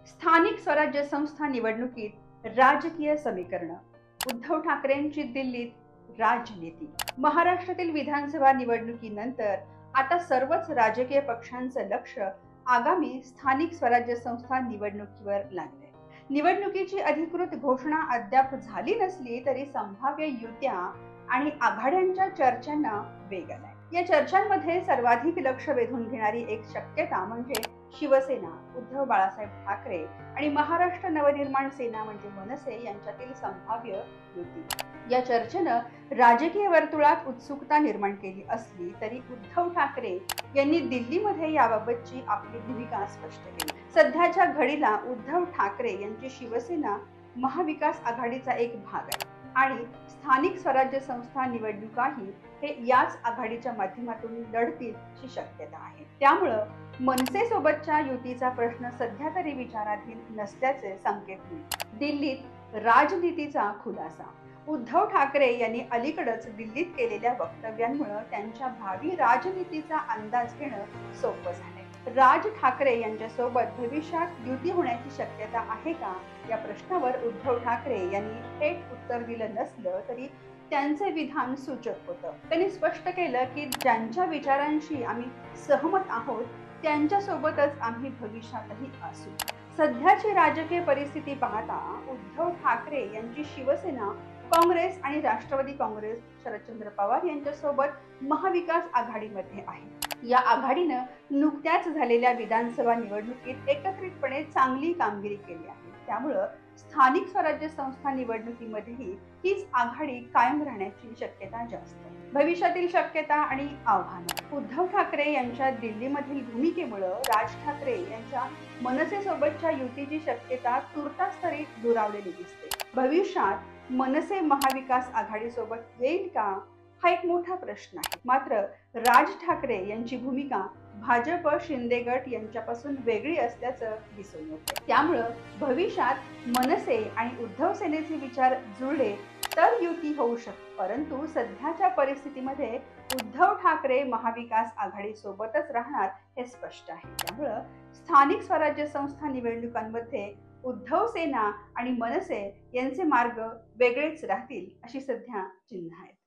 स्थानिक स्वराज्य संस्था निवडणुकीत राजकीय समीकरण, उद्धव ठाकरेंची दिल्लीत राजनीती। महाराष्ट्रातील विधानसभा निवडणुकीनंतर आता सर्वच राजकीय पक्षांचं लक्ष आगामी स्थानिक स्वराज्य संस्था निवडणुकीवर लागले। निवडणुकीची अधिकृत घोषणा अद्याप झाली नसली तरी संभाव्य युत्या आणि आघाड्यांच्या चर्चांना वेग आलाय। या चर्चांमध्ये सर्वाधिक लक्ष वेधून घेणारी एक शक्यता म्हणजे शिवसेना, उद्धव बाळासाहेब ठाकरे आणि महाराष्ट्र नवनिर्माण सेना म्हणजे मनसे यांच्यातील संभाव्य युती। या चर्चेनं राजकीय वर्तुळात उत्सुकता निर्माण केली असली तरी उद्धव ठाकरे यांनी दिल्लीमध्ये याबाबतची आपली भूमिका स्पष्ट केली। सध्याच्या घडीला उद्धव ठाकरे यांची शिवसेना महाविकास आघाडीचा एक भाग आहे आणि स्थानिक स्वराज्य संस्था निवडणुकाही हे याच आघाडीच्या माध्यमातून लढतील अशी शक्यता आहे। त्यामुळं मनसे सोबतच्या युतीचा प्रश्न सध्या तरी विचाराधीन नसल्याचे संकेत मिळतात। दिल्लीत राजनीतीचा खुलासा। उद्धव ठाकरे यांनी अलीकडेच दिल्लीत केलेल्या वक्तव्यांमुळे त्यांच्या भावी राजनीतीचा अंदाज घेणं सोपं झालंय। राज ठाकरे यांच्यासोबत भविष्यात युती होण्याची शक्यता आहे का या प्रश्नावर उद्धव ठाकरे यांनी थेट उत्तर दिलं नसलं तरी त्यांचे विधान सूचक होतं। त्यांनी स्पष्ट केलं की ज्यांच्या विचारांशी आम्ही सहमत आहोत त्यांच्यासोबतच आम्ही भविष्यातही असू। सध्याची राजकीय परिस्थिती पाहता उद्धव ठाकरे यांची शिवसेना काँग्रेस आणि राष्ट्रवादी काँग्रेस शरदचंद्र पवार यांच्यासोबत महाविकास आघाडीमध्ये आहे। या आघाडीनं नुकत्याच झालेल्या विधानसभा निवडणुकीत एकत्रितपणे चांगली कामगिरी केली आहे। त्यामुळं स्थानिक स्वराज्य संस्था निवडणुकीमध्येही हीच आघाडी कायम राहण्याची शक्यता जास्त आहे। भविष्यातील शक्यता आणि आव्हानं। उद्धव ठाकरे यांच्या दिल्लीमधील भूमिकेमुळे राज ठाकरे यांच्या मनसेसोबतच्या युतीची शक्यता तुर्तास तरी दुरावलेली दिसते। भविष्यात मनसे महाविकास आघाडीसोबत येईल का हा एक मोठा प्रश्न आहे। मात्र राज ठाकरे यांची भूमिका भाजप शिंदे गट यांच्यापासून वेगळी असल्याचं दिसून येते। त्यामुळं भविष्यात मनसे आणि उद्धव सेनेचे विचार जुळले तर युती होऊ शकते, परंतु सध्याच्या परिस्थितीमध्ये उद्धव ठाकरे महाविकास आघाडी सोबतच राहणार हे स्पष्ट आहे। त्यामुळं स्थानिक स्वराज्य संस्था निवडणुकांमध्ये उद्धव सेना आणि मनसे यांचे मार्ग वेगळेच राहतील अशी सध्या चिन्ह आहेत।